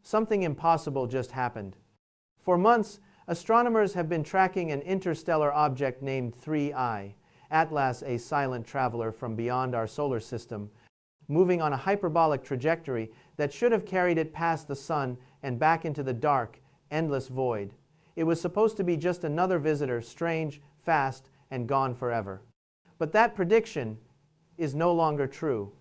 something impossible just happened. For months, astronomers have been tracking an interstellar object named 3I, Atlas, a silent traveler from beyond our solar system, moving on a hyperbolic trajectory that should have carried it past the sun and back into the dark, endless void. It was supposed to be just another visitor, strange, fast, and gone forever. But that prediction is no longer true,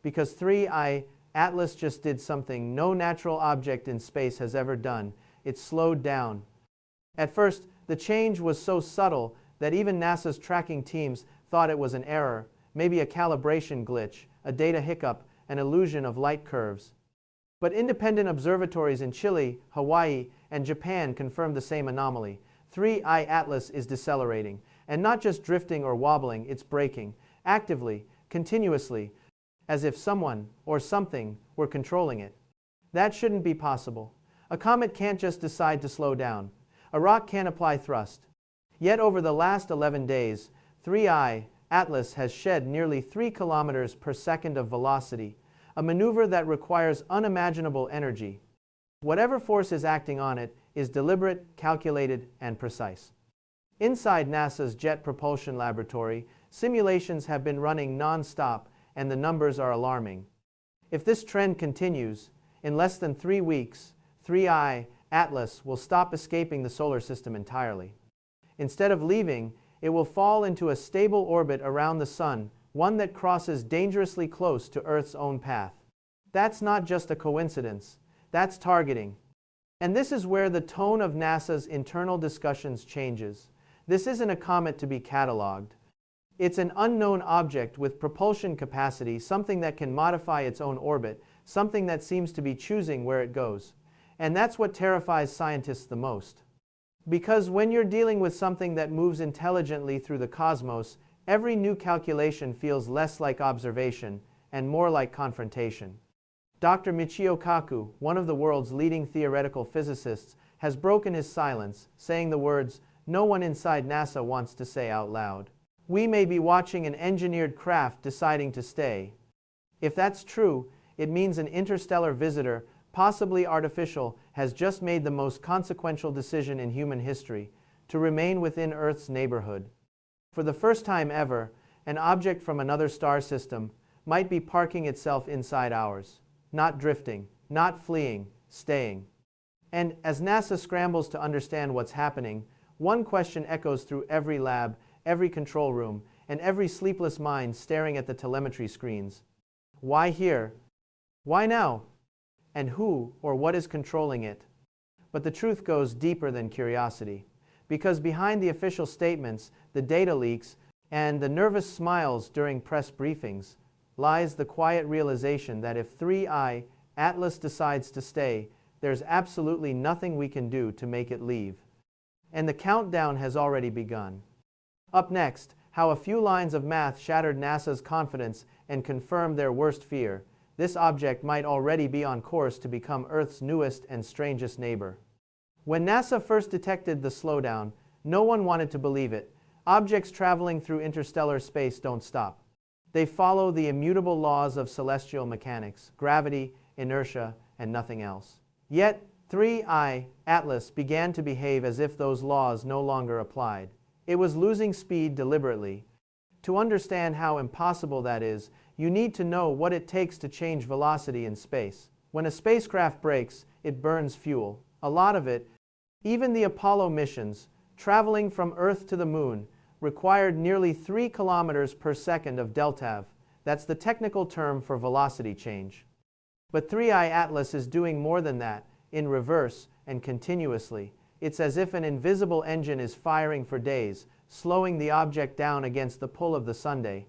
because 3I Atlas just did something no natural object in space has ever done. It slowed down. At first, the change was so subtle that even NASA's tracking teams thought it was an error, maybe a calibration glitch, a data hiccup, an illusion of light curves. But independent observatories in Chile, Hawaii, and Japan confirmed the same anomaly. 3I Atlas is decelerating, and not just drifting or wobbling, it's braking, actively, continuously, as if someone or something were controlling it. That shouldn't be possible. A comet can't just decide to slow down. A rock can't apply thrust. Yet over the last 11 days, 3I Atlas has shed nearly 3 kilometers per second of velocity, a maneuver that requires unimaginable energy. Whatever force is acting on it is deliberate, calculated, and precise. Inside NASA's Jet Propulsion Laboratory, simulations have been running non-stop, and the numbers are alarming. If this trend continues, in less than 3 weeks, 3I Atlas will stop escaping the solar system entirely. Instead of leaving, it will fall into a stable orbit around the Sun, one that crosses dangerously close to Earth's own path. That's not just a coincidence, that's targeting. And this is where the tone of NASA's internal discussions changes. This isn't a comet to be catalogued. It's an unknown object with propulsion capacity, something that can modify its own orbit, something that seems to be choosing where it goes. And that's what terrifies scientists the most. Because when you're dealing with something that moves intelligently through the cosmos, every new calculation feels less like observation and more like confrontation. Dr. Michio Kaku, one of the world's leading theoretical physicists, has broken his silence, saying the words no one inside NASA wants to say out loud. We may be watching an engineered craft deciding to stay. If that's true, it means an interstellar visitor, possibly artificial, has just made the most consequential decision in human history, to remain within Earth's neighborhood. For the first time ever, an object from another star system might be parking itself inside ours, not drifting, not fleeing, staying. And as NASA scrambles to understand what's happening, one question echoes through every lab, every control room, and every sleepless mind staring at the telemetry screens. Why here? Why now? And who or what is controlling it? But the truth goes deeper than curiosity, because behind the official statements, the data leaks, and the nervous smiles during press briefings, lies the quiet realization that if 3I Atlas decides to stay, there's absolutely nothing we can do to make it leave. And the countdown has already begun. Up next, how a few lines of math shattered NASA's confidence and confirmed their worst fear. This object might already be on course to become Earth's newest and strangest neighbor. When NASA first detected the slowdown, no one wanted to believe it. Objects traveling through interstellar space don't stop. They follow the immutable laws of celestial mechanics, gravity, inertia, and nothing else. Yet, 3I Atlas began to behave as if those laws no longer applied. It was losing speed deliberately. To understand how impossible that is, you need to know what it takes to change velocity in space. When a spacecraft brakes, it burns fuel. A lot of it. Even the Apollo missions, traveling from Earth to the Moon, required nearly 3 kilometers per second of deltav. That's the technical term for velocity change. But 3I Atlas is doing more than that, in reverse and continuously. It's as if an invisible engine is firing for days, slowing the object down against the pull of the Sunday.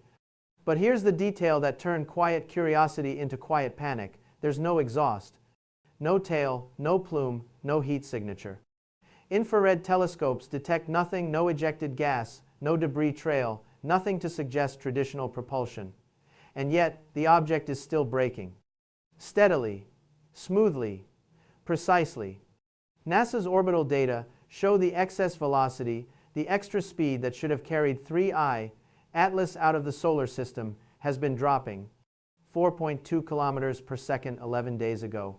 But here's the detail that turned quiet curiosity into quiet panic. There's no exhaust. No tail, no plume, no heat signature. Infrared telescopes detect nothing, no ejected gas, no debris trail, nothing to suggest traditional propulsion. And yet, the object is still braking. Steadily, smoothly, precisely. NASA's orbital data show the excess velocity, the extra speed that should have carried 3I Atlas out of the solar system, has been dropping. 4.2 kilometers per second 11 days ago.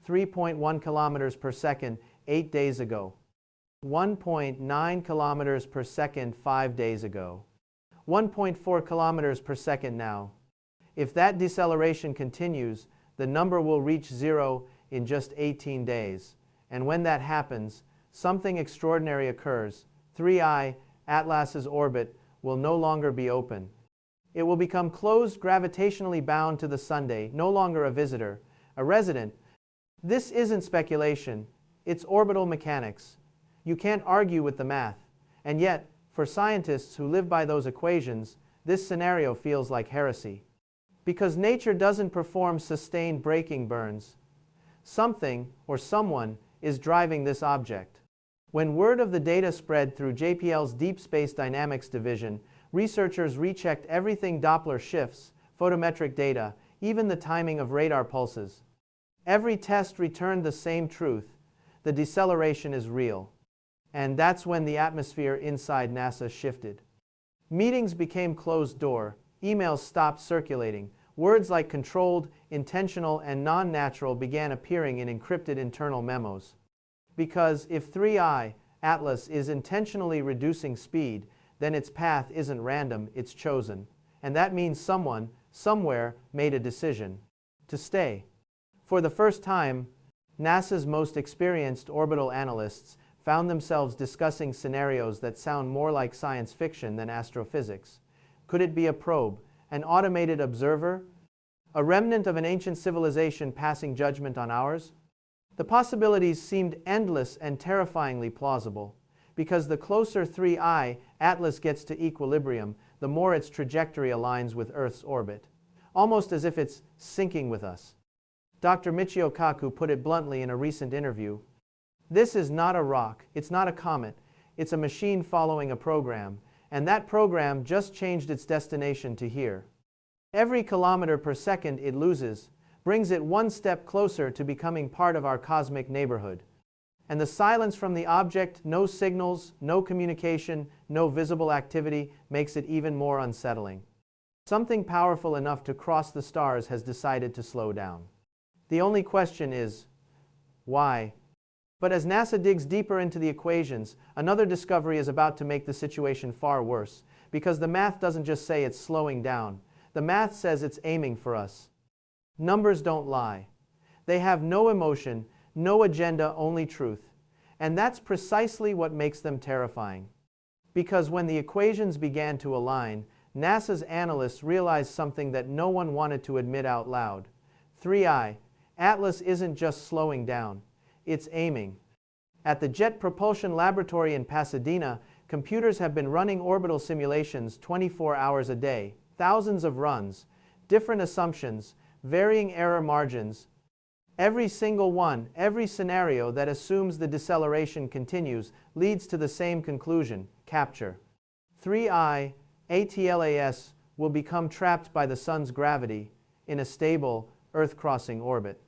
3.1 kilometers per second 8 days ago, 1.9 kilometers per second 5 days ago, 1.4 kilometers per second now. If that deceleration continues, the number will reach zero in just 18 days. And when that happens, something extraordinary occurs. 3I, Atlas's orbit, will no longer be open. It will become closed, gravitationally bound to the Sunday, no longer a visitor, a resident. This isn't speculation, it's orbital mechanics. You can't argue with the math. And yet, for scientists who live by those equations, this scenario feels like heresy. Because nature doesn't perform sustained braking burns. Something, or someone, is driving this object. When word of the data spread through JPL's Deep Space Dynamics division, researchers rechecked everything: Doppler shifts, photometric data, even the timing of radar pulses. Every test returned the same truth: the deceleration is real. And that's when the atmosphere inside NASA shifted. Meetings became closed door, emails stopped circulating, words like controlled, intentional, and non-natural began appearing in encrypted internal memos. Because if 3I, Atlas, is intentionally reducing speed, then its path isn't random, it's chosen. And that means someone, somewhere, made a decision to stay. For the first time, NASA's most experienced orbital analysts found themselves discussing scenarios that sound more like science fiction than astrophysics. Could it be a probe, an automated observer, a remnant of an ancient civilization passing judgment on ours? The possibilities seemed endless and terrifyingly plausible, because the closer 3I, Atlas, gets to equilibrium, the more its trajectory aligns with Earth's orbit, almost as if it's syncing with us. Dr. Michio Kaku put it bluntly in a recent interview: "This is not a rock, it's not a comet, it's a machine following a program, and that program just changed its destination to here. Every kilometer per second it loses brings it one step closer to becoming part of our cosmic neighborhood. And the silence from the object, no signals, no communication, no visible activity, makes it even more unsettling. Something powerful enough to cross the stars has decided to slow down. The only question is, why?" But as NASA digs deeper into the equations, another discovery is about to make the situation far worse, because the math doesn't just say it's slowing down. The math says it's aiming for us. Numbers don't lie. They have no emotion, no agenda, only truth. And that's precisely what makes them terrifying. Because when the equations began to align, NASA's analysts realized something that no one wanted to admit out loud. 3I, Atlas, isn't just slowing down, it's aiming. At the Jet Propulsion Laboratory in Pasadena, computers have been running orbital simulations 24 hours a day, thousands of runs, different assumptions, varying error margins. Every single one, every scenario that assumes the deceleration continues, leads to the same conclusion: capture. 3I, ATLAS, will become trapped by the Sun's gravity in a stable, Earth-crossing orbit.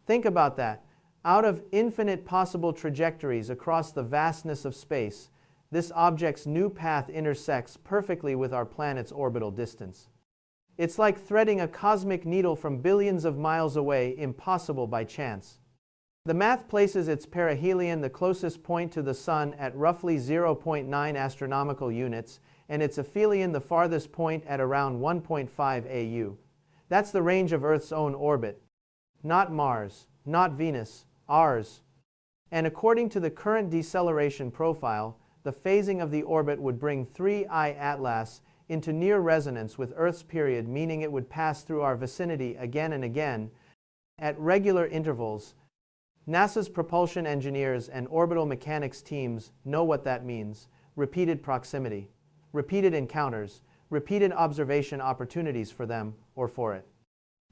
Think about that. Out of infinite possible trajectories across the vastness of space, this object's new path intersects perfectly with our planet's orbital distance. It's like threading a cosmic needle from billions of miles away, impossible by chance. The math places its perihelion, the closest point to the Sun, at roughly 0.9 astronomical units, and its aphelion, the farthest point, at around 1.5 AU. That's the range of Earth's own orbit. Not Mars, not Venus, ours. And according to the current deceleration profile, the phasing of the orbit would bring 3I Atlas into near resonance with Earth's period, meaning it would pass through our vicinity again and again at regular intervals. NASA's propulsion engineers and orbital mechanics teams know what that means: repeated proximity, repeated encounters, repeated observation opportunities for them or for it.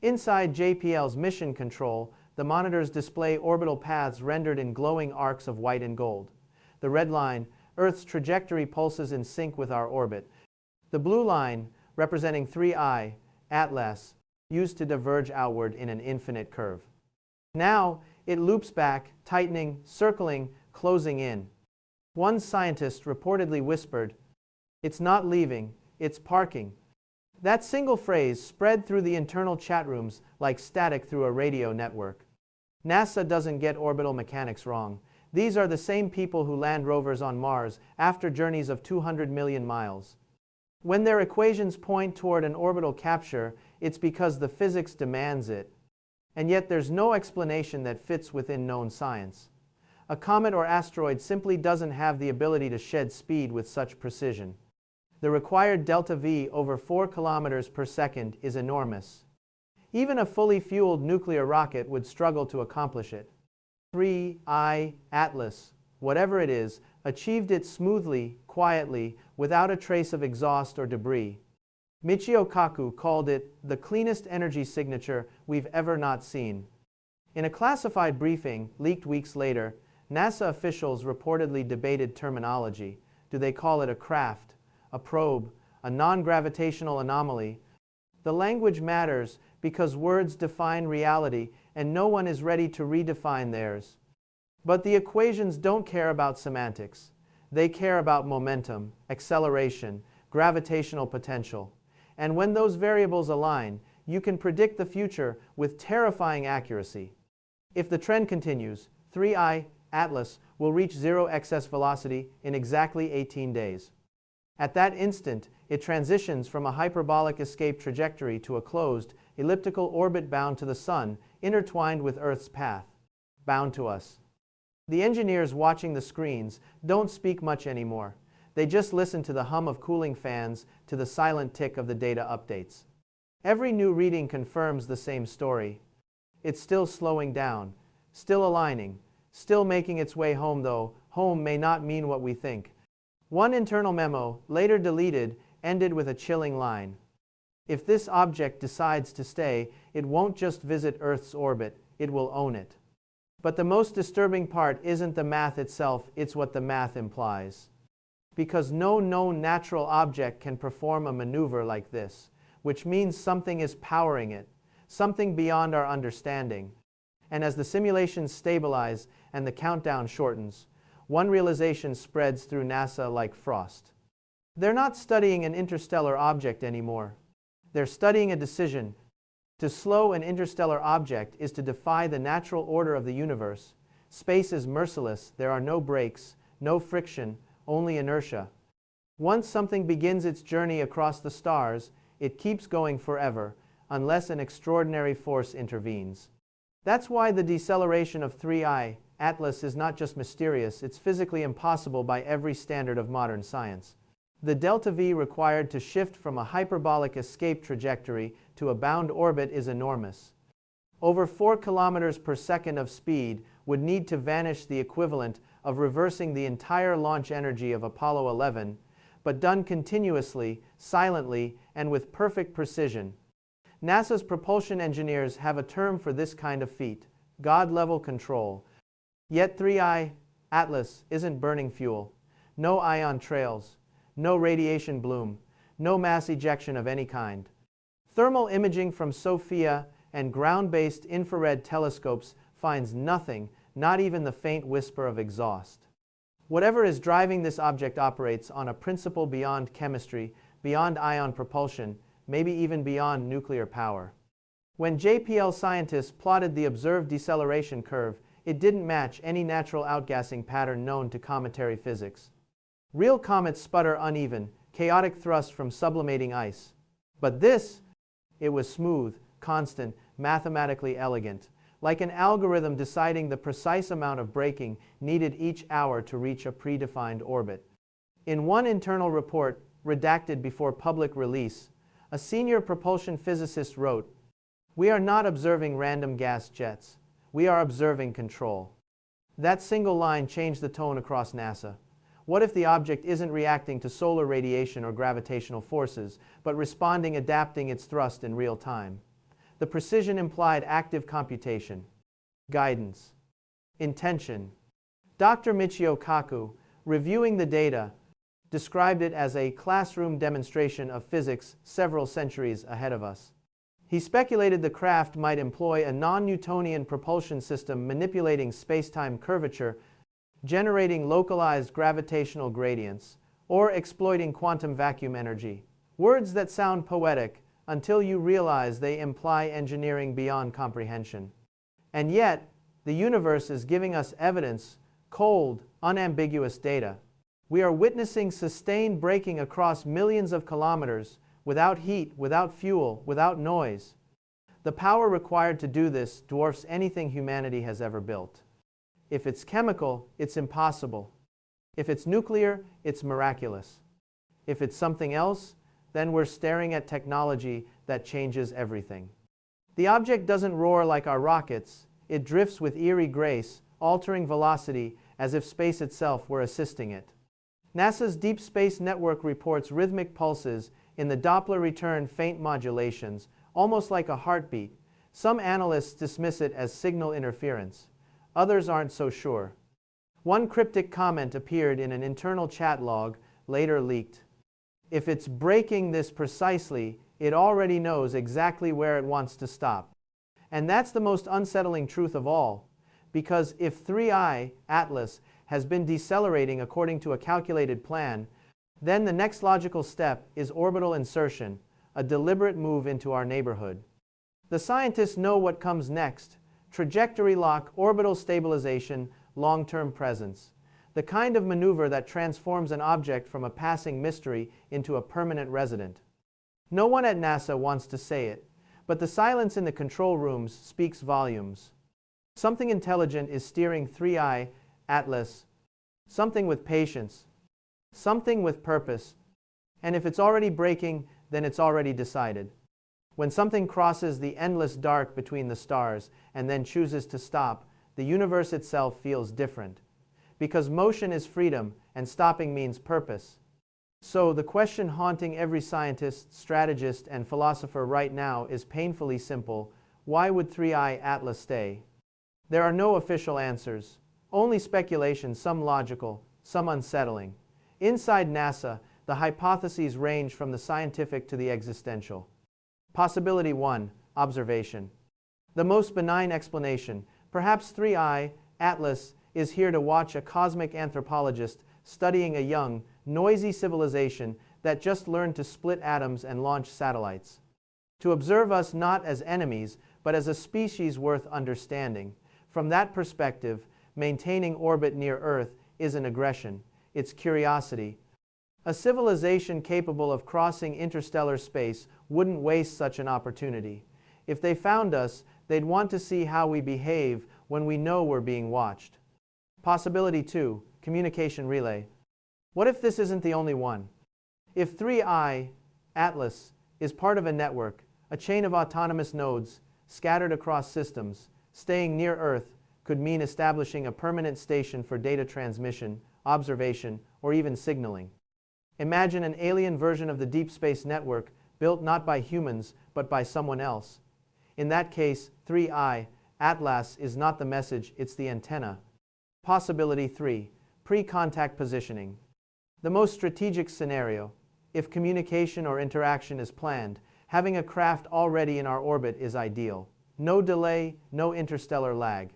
Inside JPL's mission control, the monitors display orbital paths rendered in glowing arcs of white and gold. The red line, Earth's trajectory, pulses in sync with our orbit. The blue line, representing 3I, Atlas, used to diverge outward in an infinite curve. Now, it loops back, tightening, circling, closing in. One scientist reportedly whispered, "It's not leaving, it's parking." That single phrase spread through the internal chat rooms like static through a radio network. NASA doesn't get orbital mechanics wrong. These are the same people who land rovers on Mars after journeys of 200 million miles. When their equations point toward an orbital capture, it's because the physics demands it. And yet there's no explanation that fits within known science. A comet or asteroid simply doesn't have the ability to shed speed with such precision. The required delta V over 4 kilometers per second is enormous. Even a fully fueled nuclear rocket would struggle to accomplish it. 3I Atlas, whatever it is, achieved it smoothly, quietly, without a trace of exhaust or debris. Michio Kaku called it the cleanest energy signature we've ever not seen. In a classified briefing, leaked weeks later, NASA officials reportedly debated terminology. Do they call it a craft, a probe, a non-gravitational anomaly? The language matters because words define reality and no one is ready to redefine theirs. But the equations don't care about semantics. They care about momentum, acceleration, gravitational potential. And when those variables align, you can predict the future with terrifying accuracy. If the trend continues, 3I Atlas will reach zero excess velocity in exactly 18 days. At that instant, it transitions from a hyperbolic escape trajectory to a closed, elliptical orbit bound to the Sun, intertwined with Earth's path. Bound to us. The engineers watching the screens don't speak much anymore. They just listen to the hum of cooling fans, to the silent tick of the data updates. Every new reading confirms the same story. It's still slowing down, still aligning, still making its way home, though home may not mean what we think. One internal memo, later deleted, ended with a chilling line. If this object decides to stay, it won't just visit Earth's orbit, it will own it. But the most disturbing part isn't the math itself, it's what the math implies. Because no known natural object can perform a maneuver like this, which means something is powering it, something beyond our understanding. And as the simulations stabilize and the countdown shortens, one realization spreads through NASA like frost. They're not studying an interstellar object anymore. They're studying a decision. To slow an interstellar object is to defy the natural order of the universe. Space is merciless, there are no brakes, no friction, only inertia. Once something begins its journey across the stars, it keeps going forever, unless an extraordinary force intervenes. That's why the deceleration of 3I Atlas is not just mysterious, it's physically impossible by every standard of modern science. The delta V required to shift from a hyperbolic escape trajectory to a bound orbit is enormous. Over 4 kilometers per second of speed would need to vanish, the equivalent of reversing the entire launch energy of Apollo 11, but done continuously, silently, and with perfect precision. NASA's propulsion engineers have a term for this kind of feat: God-level control. Yet 3I Atlas isn't burning fuel. No ion trails, no radiation bloom, no mass ejection of any kind. Thermal imaging from SOFIA and ground-based infrared telescopes finds nothing, not even the faint whisper of exhaust. Whatever is driving this object operates on a principle beyond chemistry, beyond ion propulsion, maybe even beyond nuclear power. When JPL scientists plotted the observed deceleration curve, it didn't match any natural outgassing pattern known to cometary physics. Real comets sputter uneven, chaotic thrust from sublimating ice. But this, it was smooth, constant, mathematically elegant, like an algorithm deciding the precise amount of braking needed each hour to reach a predefined orbit. In one internal report, redacted before public release, a senior propulsion physicist wrote, "We are not observing random gas jets. We are observing control." That single line changed the tone across NASA. What if the object isn't reacting to solar radiation or gravitational forces, but responding, adapting its thrust in real time? The precision implied active computation, guidance, intention. Dr. Michio Kaku, reviewing the data, described it as a classroom demonstration of physics several centuries ahead of us. He speculated the craft might employ a non-Newtonian propulsion system manipulating space-time curvature, generating localized gravitational gradients, or exploiting quantum vacuum energy. Words that sound poetic until you realize they imply engineering beyond comprehension. And yet, The universe is giving us evidence, cold, unambiguous data. We are witnessing sustained braking across millions of kilometers, without heat, without fuel, without noise. The power required to do this dwarfs anything humanity has ever built. If it's chemical, it's impossible. If it's nuclear, it's miraculous. If it's something else, then we're staring at technology that changes everything. The object doesn't roar like our rockets. It drifts with eerie grace, altering velocity as if space itself were assisting it. NASA's Deep Space Network reports rhythmic pulses in the Doppler return faint modulations, almost like a heartbeat. Some analysts dismiss it as signal interference. Others aren't so sure. One cryptic comment appeared in an internal chat log, later leaked. If it's breaking this precisely, it already knows exactly where it wants to stop. And that's the most unsettling truth of all, because if 3I, Atlas, has been decelerating according to a calculated plan, then the next logical step is orbital insertion, a deliberate move into our neighborhood. The scientists know what comes next: trajectory lock, orbital stabilization, long-term presence. The kind of maneuver that transforms an object from a passing mystery into a permanent resident. No one at NASA wants to say it, but the silence in the control rooms speaks volumes. Something intelligent is steering 3I, Atlas. Something with patience. Something with purpose. And if it's already breaking, then it's already decided. When something crosses the endless dark between the stars and then chooses to stop, the universe itself feels different. Because motion is freedom, and stopping means purpose. So the question haunting every scientist, strategist, and philosopher right now is painfully simple: why would 3I Atlas stay? There are no official answers, only speculation, some logical, some unsettling. Inside NASA, the hypotheses range from the scientific to the existential. Possibility 1, observation. The most benign explanation: perhaps 3I, Atlas, is here to watch a cosmic anthropologist studying a young, noisy civilization that just learned to split atoms and launch satellites. To observe us not as enemies, but as a species worth understanding. From that perspective, maintaining orbit near Earth isn't aggression, it's curiosity. A civilization capable of crossing interstellar space wouldn't waste such an opportunity. If they found us, they'd want to see how we behave when we know we're being watched. Possibility 2, communication relay. What if this isn't the only one? If 3I, Atlas, is part of a network, a chain of autonomous nodes scattered across systems, staying near Earth could mean establishing a permanent station for data transmission, observation, or even signaling. Imagine an alien version of the Deep Space Network built not by humans, but by someone else. In that case, 3I, Atlas, is not the message, it's the antenna. Possibility 3, pre-contact positioning. The most strategic scenario: if communication or interaction is planned, having a craft already in our orbit is ideal. No delay, no interstellar lag.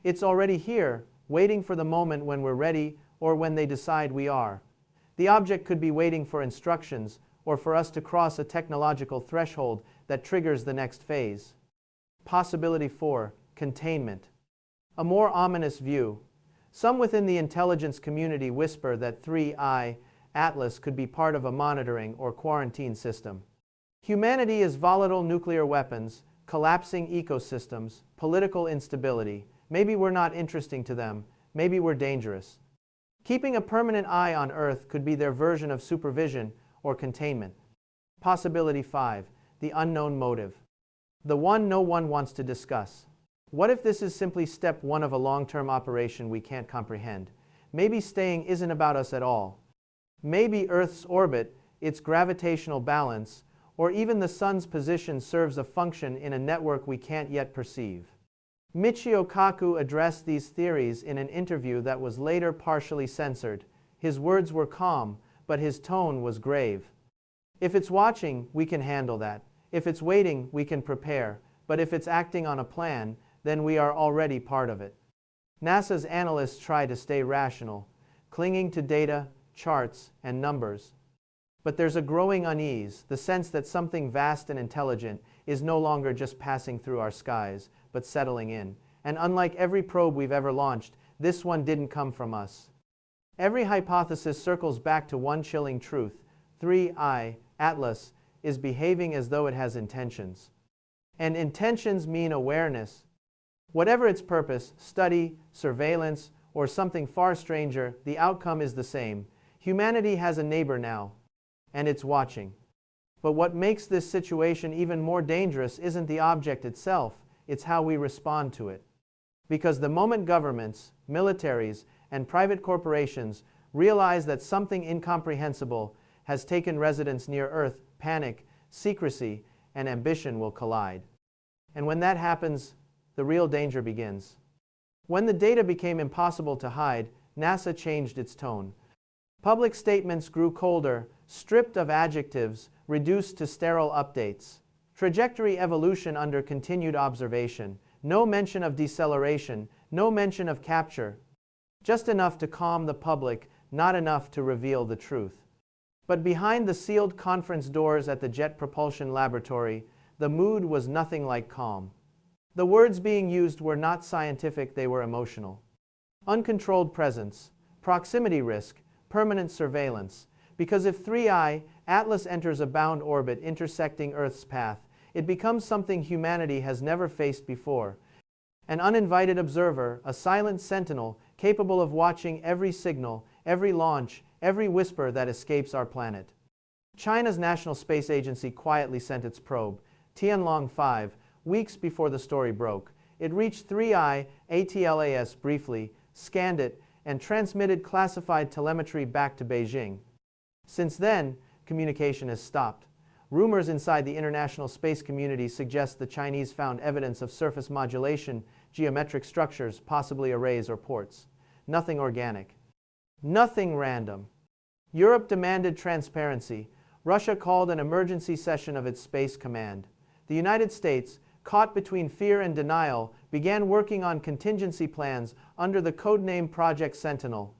It's already here, waiting for the moment when we're ready or when they decide we are. The object could be waiting for instructions or for us to cross a technological threshold that triggers the next phase. Possibility 4, containment. A more ominous view. Some within the intelligence community whisper that 3I, Atlas, could be part of a monitoring or quarantine system. Humanity is volatile nuclear weapons, collapsing ecosystems, political instability. Maybe we're not interesting to them, maybe we're dangerous. Keeping a permanent eye on Earth could be their version of supervision or containment. Possibility 5, the unknown motive. The one no one wants to discuss. What if this is simply step 1 of a long-term operation we can't comprehend? Maybe staying isn't about us at all. Maybe Earth's orbit, its gravitational balance, or even the Sun's position serves a function in a network we can't yet perceive. Michio Kaku addressed these theories in an interview that was later partially censored. His words were calm, but his tone was grave. If it's watching, we can handle that. If it's waiting, we can prepare. But if it's acting on a plan, then we are already part of it. NASA's analysts try to stay rational, clinging to data, charts, and numbers. But there's a growing unease, the sense that something vast and intelligent is no longer just passing through our skies, but settling in. And unlike every probe we've ever launched, this one didn't come from us. Every hypothesis circles back to one chilling truth. 3I, Atlas, is behaving as though it has intentions. And intentions mean awareness. Whatever its purpose, study, surveillance, or something far stranger, the outcome is the same. Humanity has a neighbor now, and it's watching. But what makes this situation even more dangerous isn't the object itself, it's how we respond to it. Because the moment governments, militaries, and private corporations realize that something incomprehensible has taken residence near Earth, panic, secrecy, and ambition will collide. And when that happens, the real danger begins. When the data became impossible to hide, NASA changed its tone. Public statements grew colder, stripped of adjectives, reduced to sterile updates. Trajectory evolution under continued observation. No mention of deceleration, no mention of capture. Just enough to calm the public, not enough to reveal the truth. But behind the sealed conference doors at the Jet Propulsion Laboratory, the mood was nothing like calm. The words being used were not scientific, they were emotional. Uncontrolled presence, proximity risk, permanent surveillance. Because if 3I, Atlas enters a bound orbit intersecting Earth's path, it becomes something humanity has never faced before. An uninvited observer, a silent sentinel, capable of watching every signal, every launch, every whisper that escapes our planet. China's National Space Agency quietly sent its probe, Tianlong 5, weeks before the story broke. It reached 3I ATLAS briefly, scanned it, and transmitted classified telemetry back to Beijing. Since then, communication has stopped. Rumors inside the international space community suggest the Chinese found evidence of surface modulation, geometric structures, possibly arrays or ports. Nothing organic. Nothing random. Europe demanded transparency. Russia called an emergency session of its Space Command. The United States, caught between fear and denial, began working on contingency plans under the codename Project Sentinel.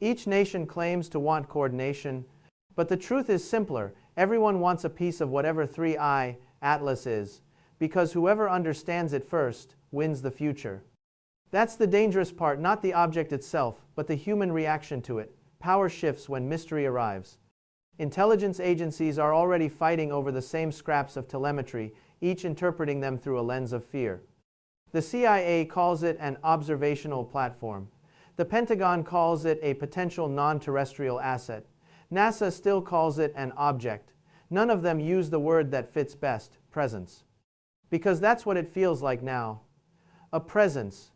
Each nation claims to want coordination, but the truth is simpler. Everyone wants a piece of whatever 3I, Atlas is, because whoever understands it first wins the future. That's the dangerous part, not the object itself, but the human reaction to it. Power shifts when mystery arrives. Intelligence agencies are already fighting over the same scraps of telemetry, each interpreting them through a lens of fear. The CIA calls it an observational platform. The Pentagon calls it a potential non-terrestrial asset. NASA still calls it an object. None of them use the word that fits best, presence. Because that's what it feels like now. A presence.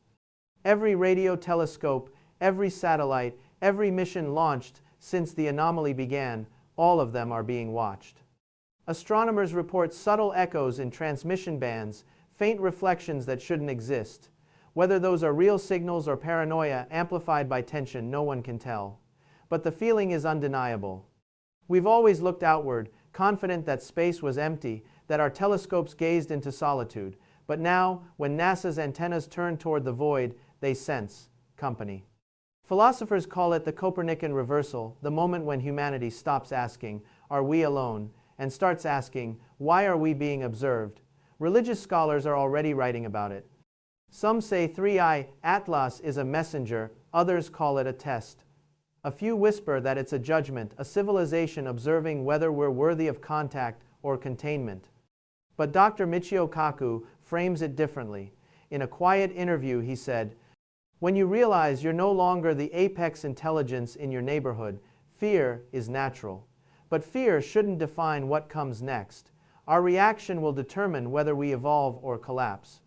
Every radio telescope, every satellite, every mission launched since the anomaly began, all of them are being watched. Astronomers report subtle echoes in transmission bands, faint reflections that shouldn't exist. Whether those are real signals or paranoia amplified by tension, no one can tell. But the feeling is undeniable. We've always looked outward, confident that space was empty, that our telescopes gazed into solitude. But now, when NASA's antennas turn toward the void, they sense company. Philosophers call it the Copernican reversal, the moment when humanity stops asking, "Are we alone?" and starts asking, "Why are we being observed?" Religious scholars are already writing about it. Some say 3I Atlas is a messenger, others call it a test. A few whisper that it's a judgment, a civilization observing whether we're worthy of contact or containment. But Dr. Michio Kaku frames it differently. In a quiet interview, he said, "When you realize you're no longer the apex intelligence in your neighborhood, fear is natural. But fear shouldn't define what comes next. Our reaction will determine whether we evolve or collapse."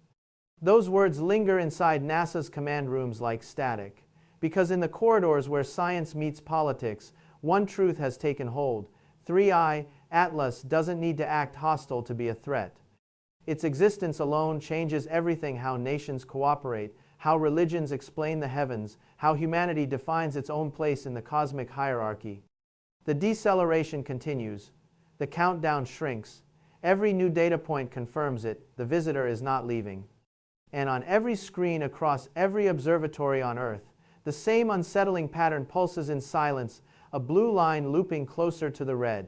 Those words linger inside NASA's command rooms like static. Because in the corridors where science meets politics, one truth has taken hold. 3I Atlas doesn't need to act hostile to be a threat. Its existence alone changes everything: how nations cooperate, how religions explain the heavens, how humanity defines its own place in the cosmic hierarchy. The deceleration continues. The countdown shrinks. Every new data point confirms it. The visitor is not leaving. And on every screen across every observatory on Earth, the same unsettling pattern pulses in silence, a blue line looping closer to the red.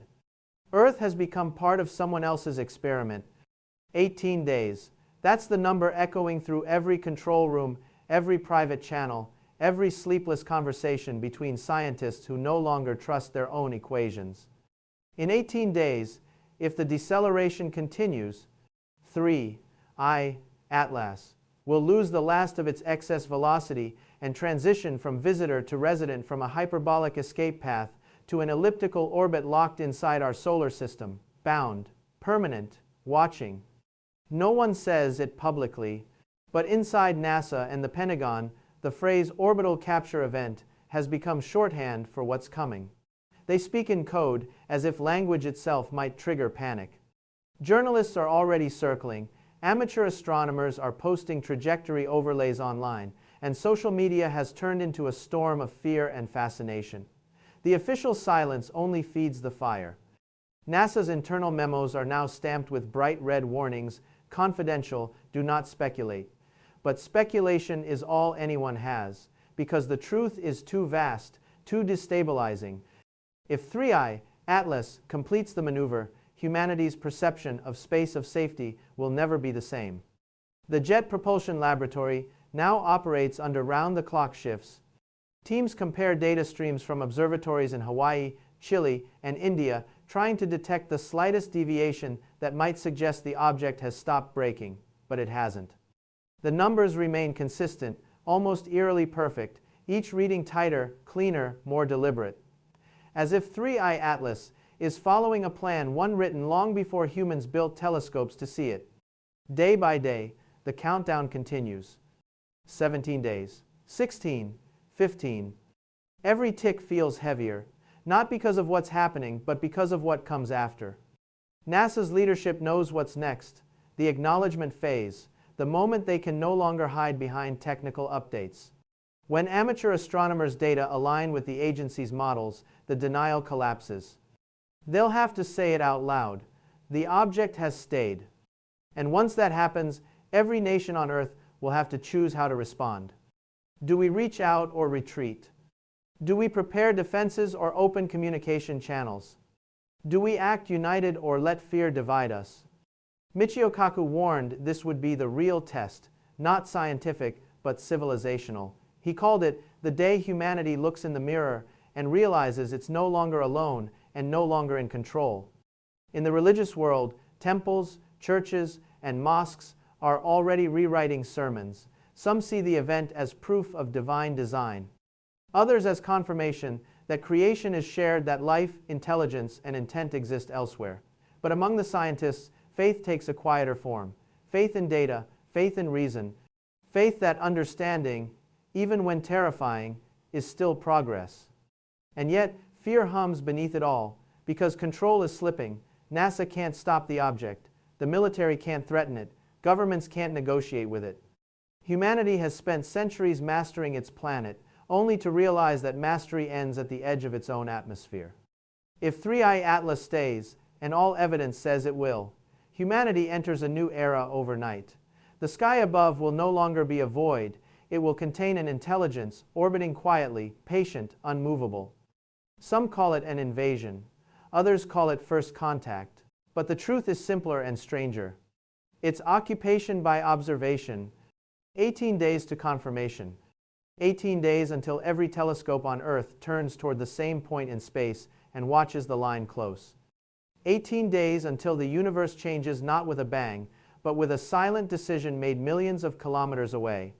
Earth has become part of someone else's experiment. 18 days. That's the number echoing through every control room, every private channel, every sleepless conversation between scientists who no longer trust their own equations. In 18 days, if the deceleration continues, 3I Atlas will lose the last of its excess velocity and transition from visitor to resident, from a hyperbolic escape path to an elliptical orbit locked inside our solar system, bound, permanent, watching. No one says it publicly, but inside NASA and the Pentagon, the phrase orbital capture event has become shorthand for what's coming. They speak in code as if language itself might trigger panic. Journalists are already circling, amateur astronomers are posting trajectory overlays online, and social media has turned into a storm of fear and fascination. The official silence only feeds the fire. NASA's internal memos are now stamped with bright red warnings: confidential, do not speculate. But speculation is all anyone has, because the truth is too vast, too destabilizing. If 3I Atlas completes the maneuver, humanity's perception of space of safety will never be the same. The Jet Propulsion Laboratory now operates under round-the-clock shifts. Teams compare data streams from observatories in Hawaii, Chile, and India, trying to detect the slightest deviation that might suggest the object has stopped braking, but it hasn't. The numbers remain consistent, almost eerily perfect, each reading tighter, cleaner, more deliberate. As if 3I Atlas is following a plan one written long before humans built telescopes to see it. Day by day, the countdown continues. 17 days, 16, 15. Every tick feels heavier, not because of what's happening, but because of what comes after. NASA's leadership knows what's next, the acknowledgement phase, the moment they can no longer hide behind technical updates. When amateur astronomers' data align with the agency's models, the denial collapses. They'll have to say it out loud: the object has stayed. And once that happens, every nation on Earth will have to choose how to respond. Do we reach out or retreat? Do we prepare defenses or open communication channels? Do we act united or let fear divide us? Michio Kaku warned this would be the real test, not scientific, but civilizational. He called it the day humanity looks in the mirror and realizes it's no longer alone and no longer in control. In the religious world, temples, churches, and mosques are already rewriting sermons. Some see the event as proof of divine design. Others as confirmation that creation is shared, that life, intelligence, and intent exist elsewhere. But among the scientists, faith takes a quieter form. Faith in data, faith in reason, faith that understanding, even when terrifying, is still progress. And yet, fear hums beneath it all, because control is slipping. NASA can't stop the object. The military can't threaten it. Governments can't negotiate with it. Humanity has spent centuries mastering its planet, only to realize that mastery ends at the edge of its own atmosphere. If 3I Atlas stays, and all evidence says it will, humanity enters a new era overnight. The sky above will no longer be a void. It will contain an intelligence, orbiting quietly, patient, unmovable. Some call it an invasion. Others call it first contact. But the truth is simpler and stranger. It's occupation by observation. 18 days to confirmation. 18 days until every telescope on Earth turns toward the same point in space and watches the line close. 18 days until the universe changes, not with a bang, but with a silent decision made millions of kilometers away.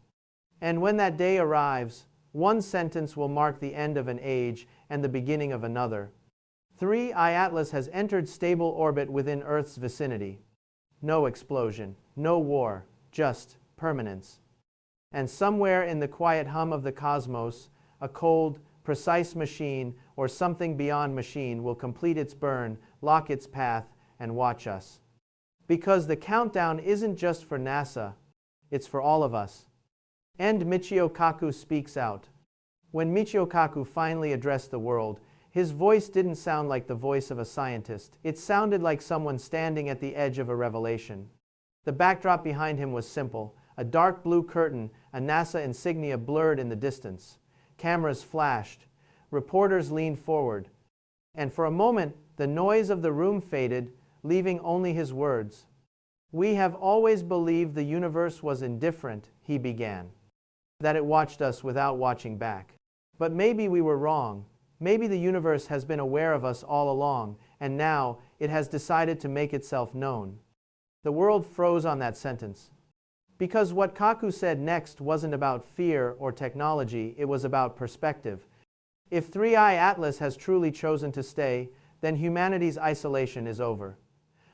And when that day arrives, one sentence will mark the end of an age and the beginning of another. 3I Atlas has entered stable orbit within Earth's vicinity. No explosion, no war, just permanence. And somewhere in the quiet hum of the cosmos, a cold, precise machine, or something beyond machine, will complete its burn, lock its path, and watch us. Because the countdown isn't just for NASA, it's for all of us. And Michio Kaku speaks out. When Michio Kaku finally addressed the world, his voice didn't sound like the voice of a scientist. It sounded like someone standing at the edge of a revelation. The backdrop behind him was simple: a dark blue curtain, a NASA insignia blurred in the distance. Cameras flashed. Reporters leaned forward. And for a moment, the noise of the room faded, leaving only his words. We have always believed the universe was indifferent, he began. That it watched us without watching back. But maybe we were wrong. Maybe the universe has been aware of us all along, and now it has decided to make itself known. The world froze on that sentence. Because what Kaku said next wasn't about fear or technology, it was about perspective. If 3i Atlas has truly chosen to stay, then humanity's isolation is over.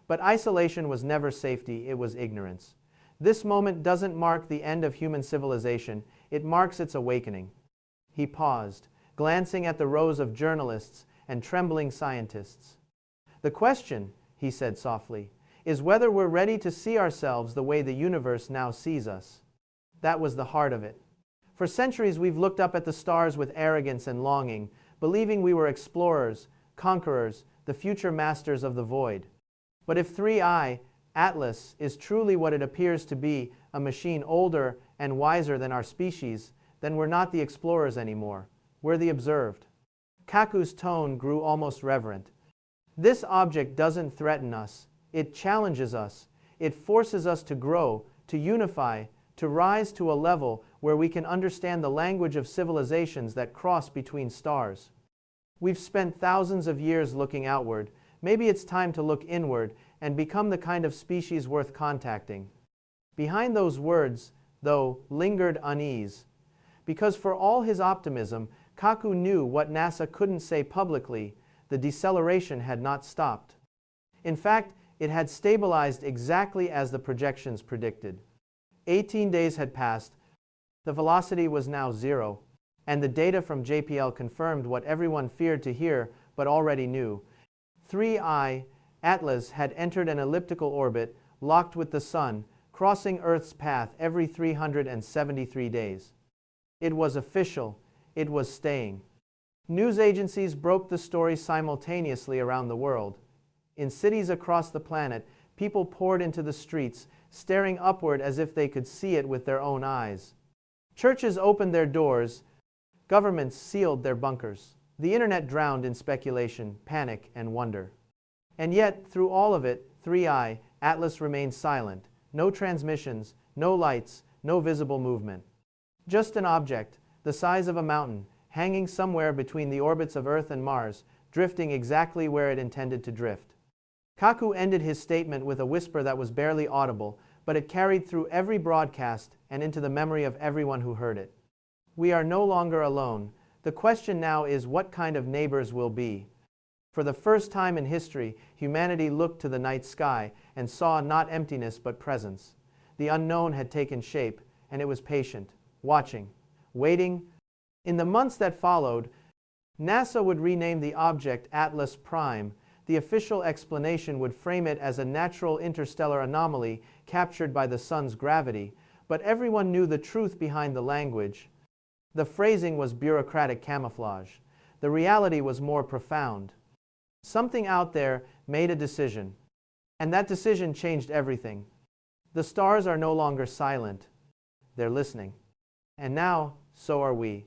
But isolation was never safety, it was ignorance. This moment doesn't mark the end of human civilization, it marks its awakening. He paused, glancing at the rows of journalists and trembling scientists. The question, he said softly, is whether we're ready to see ourselves the way the universe now sees us. That was the heart of it. For centuries we've looked up at the stars with arrogance and longing, believing we were explorers, conquerors, the future masters of the void. But if 3i, Atlas, is truly what it appears to be, a machine older and wiser than our species, then we're not the explorers anymore. We're the observed. Kaku's tone grew almost reverent. This object doesn't threaten us. It challenges us. It forces us to grow, to unify, to rise to a level where we can understand the language of civilizations that cross between stars. We've spent thousands of years looking outward. Maybe it's time to look inward and become the kind of species worth contacting. Behind those words, though, lingered unease. Because for all his optimism, Kaku knew what NASA couldn't say publicly: the deceleration had not stopped. In fact, it had stabilized exactly as the projections predicted. 18 days had passed, the velocity was now 0, and the data from JPL confirmed what everyone feared to hear but already knew. 3i, Atlas, had entered an elliptical orbit, locked with the Sun, crossing Earth's path every 373 days. It was official. It was staying. News agencies broke the story simultaneously around the world. In cities across the planet, people poured into the streets, staring upward as if they could see it with their own eyes. Churches opened their doors. Governments sealed their bunkers. The internet drowned in speculation, panic, and wonder. And yet, through all of it, 3i, Atlas remained silent. No transmissions, no lights, no visible movement. Just an object, the size of a mountain, hanging somewhere between the orbits of Earth and Mars, drifting exactly where it intended to drift. Kaku ended his statement with a whisper that was barely audible, but it carried through every broadcast and into the memory of everyone who heard it. We are no longer alone. The question now is what kind of neighbors we'll be. For the first time in history, humanity looked to the night sky and saw not emptiness but presence. The unknown had taken shape, and it was patient, watching, waiting. In the months that followed, NASA would rename the object Atlas Prime. The official explanation would frame it as a natural interstellar anomaly captured by the Sun's gravity, but everyone knew the truth behind the language. The phrasing was bureaucratic camouflage. The reality was more profound. Something out there made a decision, and that decision changed everything. The stars are no longer silent. They're listening. And now, so are we.